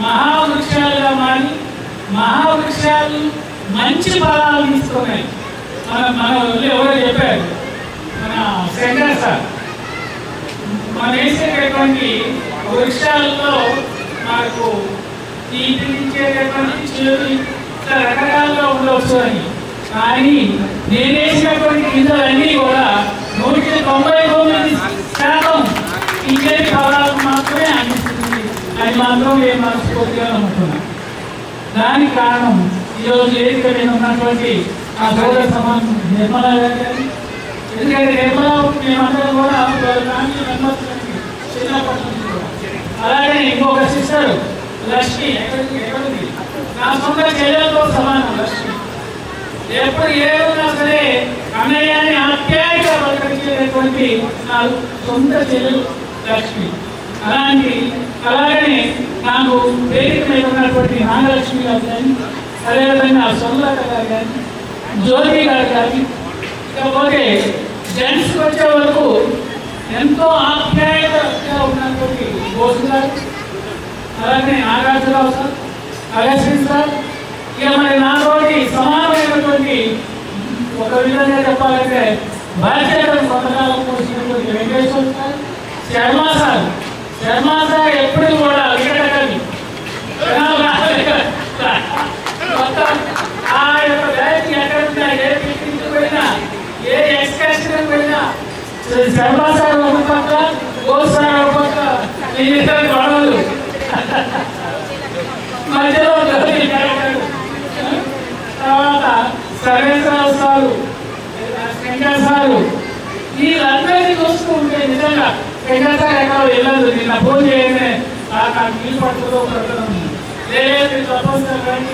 మహావృక్షాలుగా మారి మహావృక్షాలు మంచి ఫలాలు తీసుకున్నాయి. మన ఎవరో చెప్పారు, మన శంకర్ సార్, మనం వేసేటటువంటి వృక్షాలలో మనకు తీపించేటటువంటి చెడు ఇట్లా రకరకాలుగా ఉండవచ్చు అని, కానీ నేను వేసినటువంటి గింజలన్నీ కూడా 199% ఇంకేది ఫలాలు మాత్రమే అందిస్తుంది. అది మాత్రం నేను మనస్ఫూర్తిగా నమ్ముతున్నాను. దానికి కారణం ఈరోజు వేదిక మీద ఉన్నటువంటి ఆ సోదర సమానం నిర్మలా గారు కానీ, ఎందుకంటే నిర్మలా మేమందరం కూడా చిన్నప్పటి నుంచి కూడా, అలాగే ఇంకొక సిస్టర్ లక్ష్మి ఎక్కడుంది, నా సొంత చెల్లెలతో సమానం లక్ష్మి. ఎప్పుడు ఏదైనా సరే అన్నయ్యని ఆప్యాయంగా పలకరించేటటువంటి నా సొంత చెల్లెలు లక్ష్మి. అలాగనే నాకు వేదిక మీద ఉన్నటువంటి నాగలక్ష్మి గారు కానీ, అదేవిధంగా సొందరత గారు కానీ, జ్యోతి గారు కానీ, ఇకపోతే జెంట్స్కి వచ్చే వరకు ఎంతో ఆప్యాయతగా ఉన్నటువంటి బోసు గారు, అలాగే నాగార్జునరావు సార్, అగస్టిన్ సార్, ఇక మరి నాతోటి సమానమైనటువంటి ఒక విధంగా చెప్పాలంటే బాధ్యతను కొంతకాలం పోసినటువంటి వెంకటేశ్వర సార్, శర్మ సార్ ఎప్పుడు కూడా వికటకవి మొత్తం ఆ యొక్క బ్యాచ్ ఎక్కడున్నా, ఏ పిక్నిక్ పోయినా, ఏ ఎక్స్కర్షన్ పోయినా శర్మ సార్ ఒక పక్క, బోస్ సార్ ఒక పక్క, ఇద్దరు గొడవలు మధ్యలో తర్వాత సర్వేశ్వరరావు సారు, శంకర్ సారు, వీళ్ళందరినీ చూస్తూ ఉంటే నిజంగా శంకర్ సార్ ఎక్కడ వెళ్ళదు. నిన్న ఫోన్ చేయగానే నాకు నీళ్ళు పట్టుకుంటూ ప్రకటన లేదు తప్పనిసరి కానీ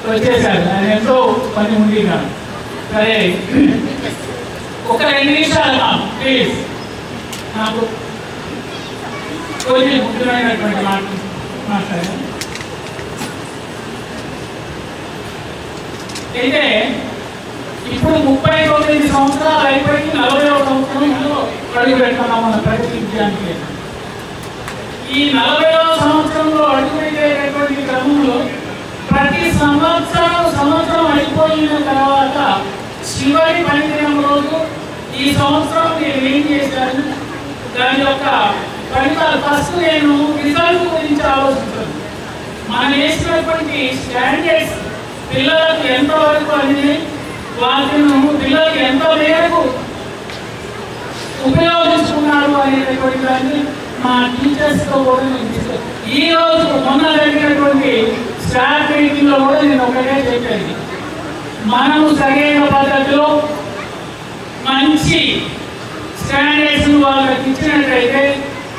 వచ్చేసారు. ఆయన ఎంతో పని ఉంది కాదు. సరే, ఒక 2 నిమిషాలు ప్లీజ్, నాకు కొన్ని ముఖ్యమైనటువంటి మాట్లాడారు. అయితే ఇప్పుడు 39 సంవత్సరాలు అయిపోయి 40వ సంవత్సరంలో అడుగు పెడుతున్నాం మన ప్రగతి విజయానికి. ఈ 40వ సంవత్సరంలో అడుగు పెట్టేటటువంటి క్రమంలో ప్రతి సంవత్సరం అయిపోయిన తర్వాత చివరి పనిదినం రోజు ఈ సంవత్సరం నేను ఏం చేశాను, దాని యొక్క ఫలితాలు ఫస్ట్ నేను రిజల్ట్ గురించి ఆలోచించాను. మనం వేసినటువంటి స్టాండర్డ్స్ పిల్లలకు ఎంతవరకు అనేది, వాటిని పిల్లలకి ఎంత మేరకు ఉపయోగించుకున్నారు అనేటటువంటి దాన్ని మా టీచర్స్తో కూడా నేను తీసుకు. ఈరోజు మొన్న జరిగినటువంటి స్టాఫ్ మీటింగ్లో కూడా నేను ఒకటే చెప్పాను, మనము సరైన పద్ధతిలో మంచి స్టాండర్డ్స్ వాళ్ళకి ఇచ్చినట్లయితే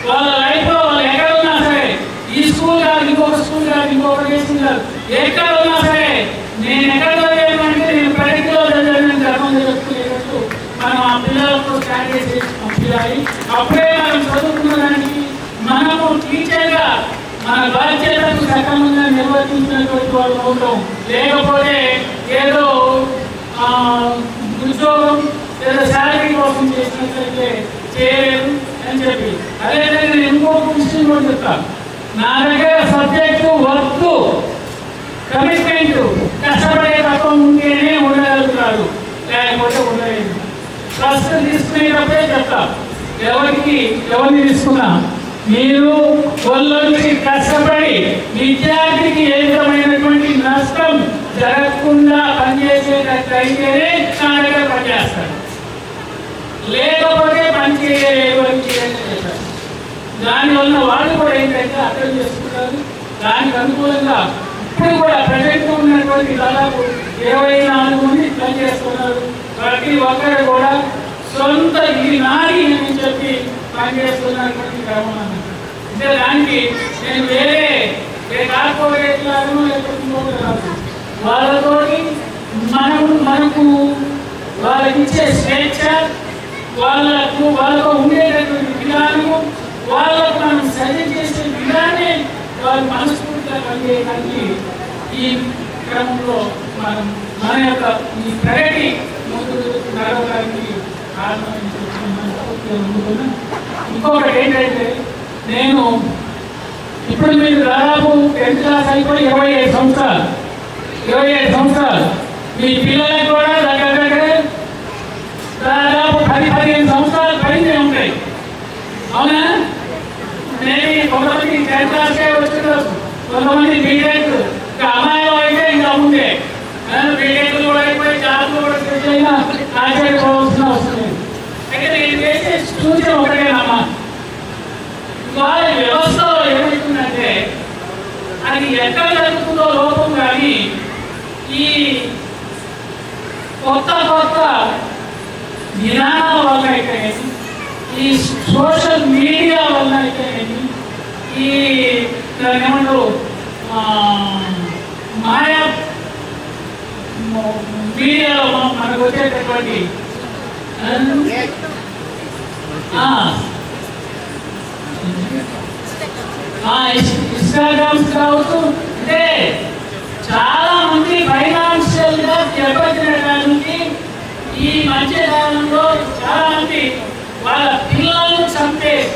వాళ్ళ లైఫ్లో వాళ్ళు ఎక్కడ ఉన్నా సరే, ఈ స్కూల్ కాదు, ఇంకొక స్కూల్ కాదు, ఇంకొక స్కూల్ కాదు, ఎక్కడ ఉన్నా సరే, నేను ఎక్కడ చదివానంటే నేను ప్రగతిలో చదివాను గర్వం చెప్పుకునేటట్టు మనం ఆ పిల్లలతో స్టాండర్డ్స్ చేసి పంపించాలి. అప్పుడే మనం చదువుకున్న దానికి మనము టీచర్గా మన బాధ్యతను సక్రమంగా నిర్వర్తించినటువంటి వాళ్ళు ఉంటాం. లేకపోతే ఏదో ఉద్యోగం లేదా శాలరీ కోసం చేసినట్లయితే చేయలేదు అని చెప్పి. అదేవిధంగా నేను ఇంకొక విషయం కూడా చెప్తాను, నా దగ్గర సబ్జెక్టు, వర్క్, కమిట్మెంట్, కష్టపడే తత్వం ఉంటేనే ఉండగలుగుతారు, లేకపోతే ఉండలేదు. ఫస్ట్ తీసుకునేటప్పుడే చెప్తాం, ఎవరిని తీసుకున్నా మీరు వాళ్ళొచ్చి కష్టపడి విద్యార్థికి ఏ విధమైనటువంటి నష్టం జరగకుండా పనిచేసేటట్లయితేనే నా దగ్గర పనిచేస్తారు, లేకపోతే పని చేయలేదు అని చేస్తారు. దానివల్ల వాళ్ళు కూడా ఏంటంటే అర్థం చేసుకుంటారు. దానికి అనుకూలంగా ఇప్పుడు కూడా ప్రజెంట్ ఉన్నటువంటి దాదాపు 24 మంది పనిచేస్తున్నారు. ప్రతి ఒక్కరు కూడా సొంత ఇది నాది అని చెప్పి పనిచేస్తున్నటువంటి క్రమం అన్నమాట. అంటే దానికి నేను వేరే కార్పొరేట్లను లేకపోతే వాళ్ళతోటి మనకు వాళ్ళకి ఇచ్చే స్వేచ్ఛ, వాళ్ళకు ఉండేటటువంటి విధానము, వాళ్ళకు మనం సజెస్ట్ చేసే విధానే వాళ్ళు మనస్ఫూర్తిగా పనిచేయడానికి ఈ క్రమంలో మన యొక్క ఈ ప్రగతి ముందుకు నడవడానికి కారణమని చెప్తున్నాను. ఇంకొకటి ఏంటంటే నేను ఇప్పుడు మీరు దాదాపు 10th క్లాస్ అయిపోయి 27 సంవత్సరాలు మీ పిల్లలకు కూడా దగ్గర దాదాపు 10-15 సంవత్సరాలు పైనే ఉంటాయి. అవునా? నేను కొంతమంది 10th క్లాస్కే వచ్చినారు, కొంతమంది బీటెక్, ఇంకా అమ్మాయిలో అయితే ఇంకా ముందే బీటెక్లు కూడా అయిపోయి జాబ్లు కూడా సెట్ అయినా ఆశ్చర్యపోవాల్సిన అవసరం లేదు. అయితే నేను చేసే సూచన ఒకటేనమ్మా, వాళ్ళ వ్యవస్థలో ఏమవుతుందంటే అది ఎక్కడ జరుగుతుందో లోపం, కానీ ఈ కొత్త విధానాల వల్ల అయితే, ఈ సోషల్ మీడియా వల్ల అయితే, ఈ ఏమంటారు మాయా మీడియాలో మనకు వచ్చేటటువంటి ఇన్స్టాగ్రామ్స్ కావచ్చు, అంటే చాలా మంది ఫైనాన్షియల్ గా దెబ్బతినడానికి ఈ మధ్య కాలంలో చాలా మంది వాళ్ళ పిల్లలను చంపేసి,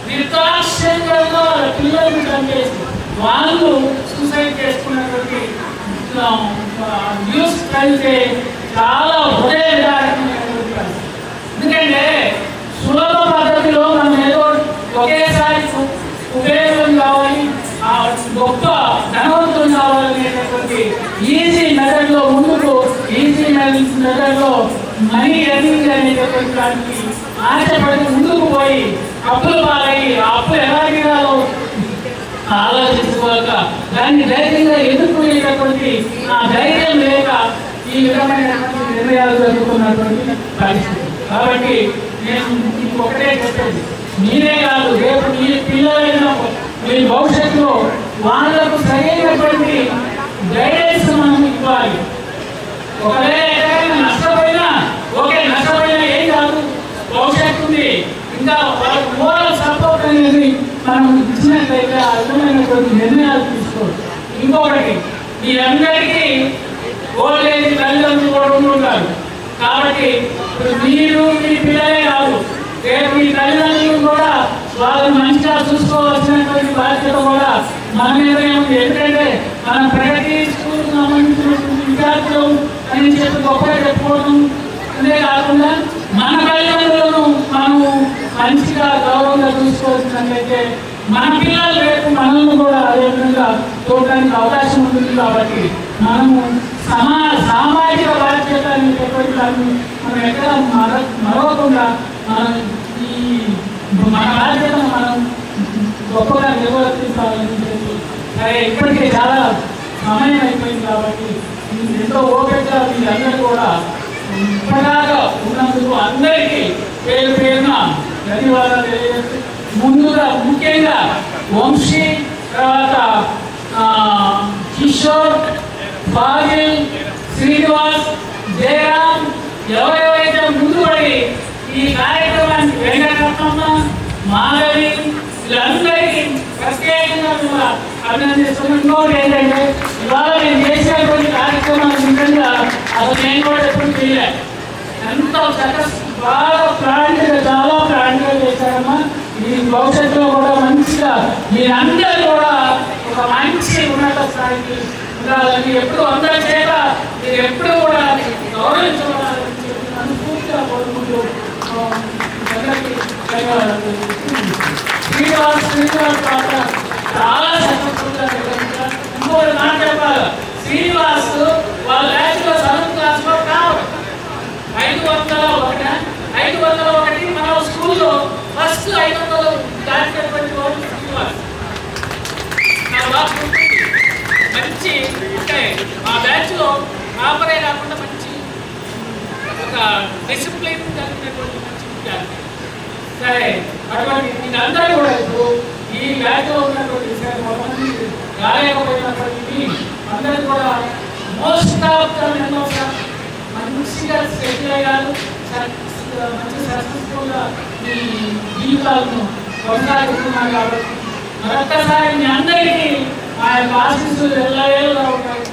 నిర్దాక్ష్యంగా వాళ్ళ పిల్లలను చంపేసి వాళ్ళు సూసైడ్ చేసుకున్నటువంటి న్యూస్ కలిగితే చాలా హృదయదాయకమైనటువంటి. ఎందుకంటే సులభ పద్ధతిలో మనం ఏదో ఒకేసారి ఉపయోగం కావాలి, ఆ గొప్ప ధనవంతులు కావాలనేటటువంటి ఈజీ మెథడ్లో ముందుకు, ఈజీ మెథడ్లో మనీ ఎర్నింగ్ అనేటటువంటి దానికి ఆశపడి ముందుకు పోయి అప్పులు పాలయ్యి ఆ అప్పులు ఎలాగో ఆలోచించుకోక దాన్ని ధైర్యంగా ఎదుర్కొనేటటువంటి ఆ ధైర్యం లేక ఈ విధమైనటువంటి నిర్ణయాలు జరుగుతున్నటువంటి పరిస్థితి. కాబట్టి నేను ఇంకొకటే చెప్పేది, మీరే కాదు రేపు మీ పిల్లలైన మీ భవిష్యత్తులో వాళ్ళకు సరైనటువంటి గైడెన్స్ మనం ఇవ్వాలి. ఒకవేళ ఎక్కడైనా నష్టపోయినా ఓకే, నష్టపోయినా ఏం కాదు, భవిష్యత్తు ఉంది, ఇంకా వాళ్ళకి మోరల్ సపోర్ట్ అనేది మనం ఇచ్చినట్లయితే ఆ విధమైనటువంటి నిర్ణయాలు తీసుకోవాలి. ఇంకొకటి, మీ అందరికీ ఓల్డ్ ఏజ్ తల్లిదండ్రులు కూడా ఉంటుంటారు. కాబట్టి మీరు మీ పిల్లలే కాదు, రేపు మీ తల్లిదండ్రులు కూడా వాళ్ళని మంచిగా చూసుకోవాల్సినటువంటి బాధ్యత కూడా మన మీదనే ఉంది. ఎందుకంటే మనం ప్రగతి స్కూల్ సంబంధించినటువంటి విద్యార్థులు అని చెప్పి గొప్పగా చెప్పుకోవడం అదే కాకుండా మన తల్లిదండ్రులను మనము మంచిగా గౌరవంగా చూసుకోవాల్సినట్లయితే మన పిల్లలు రేపు మనల్ని కూడా అదే విధంగా చూడడానికి అవకాశం ఉంటుంది. కాబట్టి మనము సామాజిక బాధ్యత అనేటటువంటి దాన్ని మనం ఎక్కడ మరవకుండా మనం మన బాధ్యతను మనం గొప్పగా నిర్వర్తించాలని చెప్పి, సరే ఇప్పటికే చాలా సమయం అయిపోయింది కాబట్టి ఎంతో ఓపికగా మీరందరూ కూడా ఇప్పటిదాకా ఉన్నందుకు అందరికీ పేరున ధన్యవాదాలు తెలియజేస్తూ, ముందుగా ముఖ్యంగా వంశీ, తర్వాత కిషోర్, ఫాజిల్, శ్రీనివాస్, జయరామ్ ఎవరెవరైతే ముందుపడి ఈ కార్యక్రమానికి వెంకటరత్నమ్మ, మాధవి వీళ్ళందరికీ ప్రత్యేకంగా కూడా అభినందిస్తున్నాం. ఇంకోటి ఏంటంటే ఇవాళ నేను చేసినటువంటి కార్యక్రమాలు నిజంగా అసలు నేను కూడా ఎప్పుడు చేయలేదు. ఎంతో బాగా ప్రాంతంగా చాలా ప్రాంతంగా చేశారమ్మా. ఈ భవిష్యత్తులో కూడా మంచిగా మీరందరూ కూడా ఒక మంచి ఉన్నత స్థాయికి ఉండాలని, ఎప్పుడు అందరి చేత మీరు ఎప్పుడు కూడా గౌరవించబడాలని చెప్పి మనస్ఫూర్తిగా కోరుకుంటూ ధన్యవాదాలు. శ్రీనివాస్ పాత్ర చాలా సక్సెస్ఫుల్గా. ఇంకొకటి మాట చెప్పాలి, శ్రీనివాస్ వాళ్ళ బ్యాచ్లో 7th క్లాస్లో కావాలి 501 మన స్కూల్లో ఫస్ట్ 500 దాటినటువంటి వాడు శ్రీనివాస్. నా బాబు మంచి అంటే ఆ బ్యాచ్లో ఆపరే కాకుండా మంచి ఒక డిసిప్లిన్ కలిగినటువంటి మంచి విద్యార్థి. సరే, అటువంటి వీళ్ళందరూ కూడా ఇప్పుడు ఈ బ్యాచ్లో ఉన్నటువంటి కొంతమంది రాలేకపోయినప్పటికీ అందరూ కూడా మోస్ట్ ఆఫ్ ద మెంబర్స్ మంచిగా సెటిల్ అయ్యారు, మంచి సక్సెస్ఫుల్గా మీ జీవితాలను కొనసాగిస్తున్నారు. కాబట్టి మరొక్కసారి మీ అందరికీ ఆ యొక్క ఆశీస్సులు ఎల్లవేళలా ఉంటాయి.